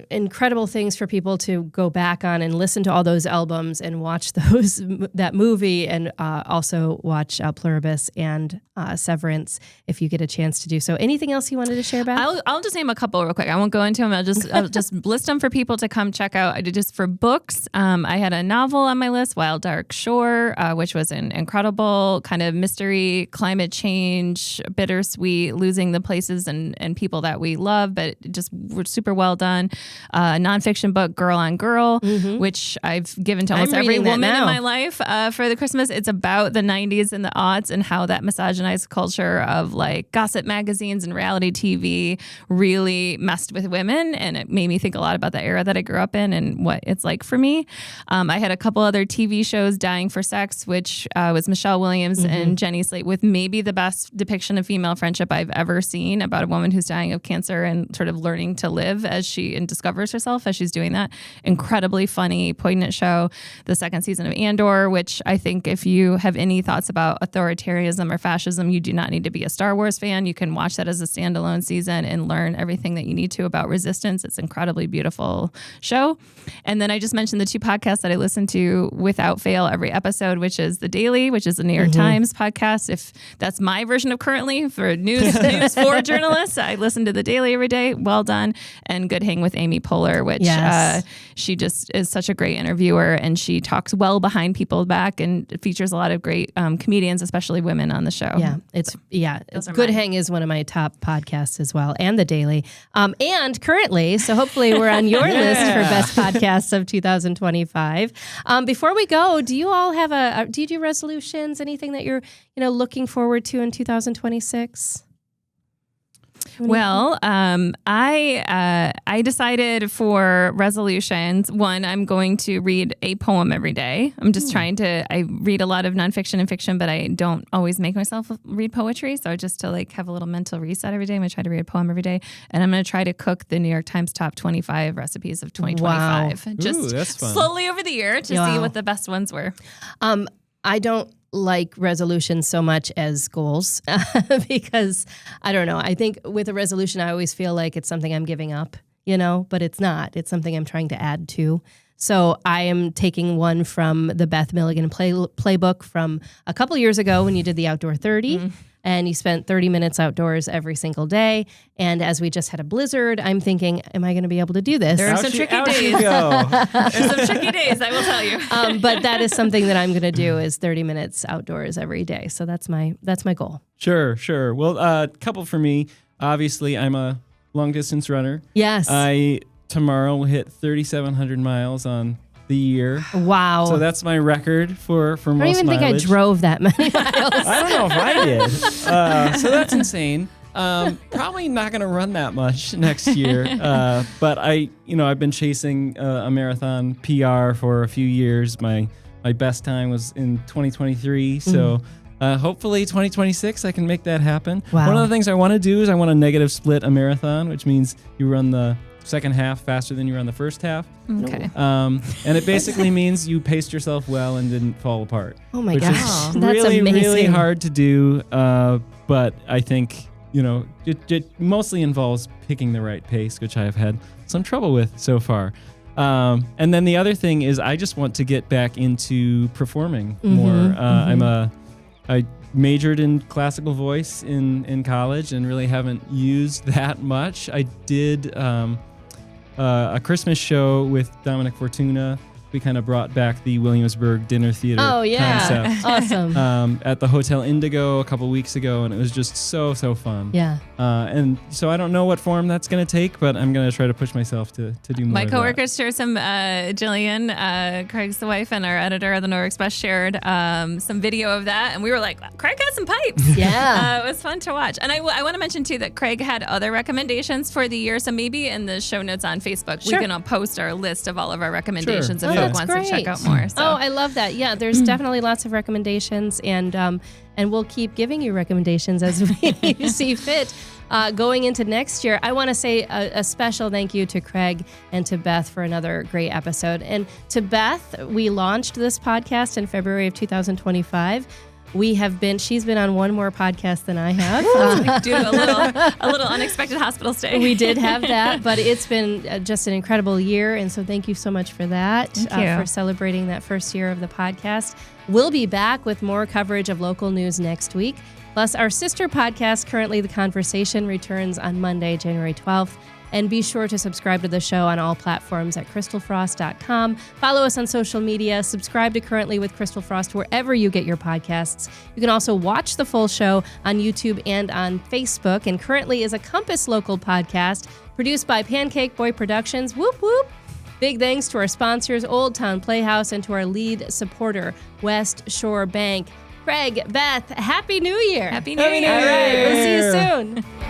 incredible things for people to go back on and listen to all those albums and watch that movie, and also watch Pluribus and Severance if you get a chance to do so. Anything else you wanted to share, Beth? I'll just name a couple real quick. I won't go into them. I'll just list them for people to come check out. I did just for books. I had a novel on my list, Wild Dark Shore, which was an incredible kind of mystery, climate change, bittersweet, losing the places and people that we love, but just were super well done. Nonfiction book, Girl on Girl, which I've given to almost every woman in my life for the Christmas. It's about the 90s and the aughts and how that misogynized culture of like gossip magazines and reality TV really messed with women. And it made me think a lot about the era that I grew up in and what it's like for me. I had a couple other TV shows, Dying for Sex, which was Michelle Williams and Jenny Slate, with maybe the best depiction of female friendship I've ever seen, about a woman who's dying of cancer and sort of learning to live as she discovers herself as she's doing that. Incredibly funny, poignant show. The second season of Andor, which I think if you have any thoughts about authoritarianism or fascism, you do not need to be a Star Wars fan. You can watch that as a standalone season and learn everything that you need to about resistance. It's an incredibly beautiful show. And then I just mentioned the two podcasts that I listen to without fail every episode, which is The Daily, which is the New York Times podcast. If that's my version of currently for news for journalists, I listen to The Daily every day. Well done. And Good Hang with Amy Poehler, which she just is such a great interviewer, and she talks well behind people's back and features a lot of great comedians, especially women, on the show. Good Hang is one of my top podcasts as well, and The Daily. And currently, so hopefully we're on your list for best podcasts of 2025. Before we go, do you all have do you do resolutions? Anything that you're looking forward to in 2026? Well, I decided for resolutions, one, I'm going to read a poem every day. I'm just I read a lot of nonfiction and fiction, but I don't always make myself read poetry. So just to like have a little mental reset every day, I'm going to try to read a poem every day. And I'm going to try to cook the New York Times top 25 recipes of 2025. Wow. Just that's fun. slowly over the year to see what the best ones were. I don't like resolutions so much as goals because I don't know. I think with a resolution, I always feel like it's something I'm giving up, but it's not. It's something I'm trying to add to. So I am taking one from the Beth Milligan playbook from a couple years ago when you did the Outdoor 30. And you spent 30 minutes outdoors every single day. And as we just had a blizzard, I'm thinking, am I going to be able to do this? There are some tricky days. There's some tricky days, I will tell you. But that is something that I'm going to do, is 30 minutes outdoors every day. So that's my goal. Sure. Well, a couple for me. Obviously, I'm a long distance runner. Yes. I tomorrow will hit 3,700 miles on the year. Wow. So that's my record for most mileage. I don't even think I drove that many miles. I don't know if I did. So that's insane. Probably not going to run that much next year. But I've been chasing a marathon PR for a few years. My best time was in 2023. So hopefully 2026 I can make that happen. Wow. One of the things I want to do is I want to negative split a marathon, which means you run the second half faster than you run the first half. Okay. And it basically means you paced yourself well and didn't fall apart. Oh my which gosh. is That's really, amazing. really hard to do. But I think, it mostly involves picking the right pace, which I have had some trouble with so far. And then the other thing is I just want to get back into performing more. I majored in classical voice in college and really haven't used that much. I did a Christmas show with Dominic Fortuna. We kind of brought back the Williamsburg Dinner Theater concept. Awesome. At the Hotel Indigo a couple weeks ago, and it was just so fun. Yeah. And so I don't know what form that's going to take, but I'm going to try to push myself to do more. My of coworkers shared some, Jillian, Craig's the wife, and our editor of the New York Express shared some video of that, and we were like, Craig has some pipes. Yeah. It was fun to watch. And I want to mention, too, that Craig had other recommendations for the year, so maybe in the show notes on Facebook, we can post our list of all of our recommendations if folks wants to check out more. So. Oh, I love that. Yeah, there's definitely lots of recommendations, and we'll keep giving you recommendations as we see fit. Going into next year, I want to say a special thank you to Craig and to Beth for another great episode. And to Beth, we launched this podcast in February of 2025. She's been on one more podcast than I have. Due to a little unexpected hospital stay. We did have that, but it's been just an incredible year. And so thank you so much for that, Thank you. For celebrating that first year of the podcast. We'll be back with more coverage of local news next week. Plus, our sister podcast, Currently the Conversation, returns on Monday, January 12th. And be sure to subscribe to the show on all platforms at christalfrost.com. Follow us on social media. Subscribe to Currently with Christal Frost wherever you get your podcasts. You can also watch the full show on YouTube and on Facebook. And Currently is a Compass Local podcast produced by Pancake Boy Productions. Whoop, whoop. Big thanks to our sponsors, Old Town Playhouse, and to our lead supporter, West Shore Bank. Craig, Beth, Happy New Year. Happy New Year. All right, we'll see you soon.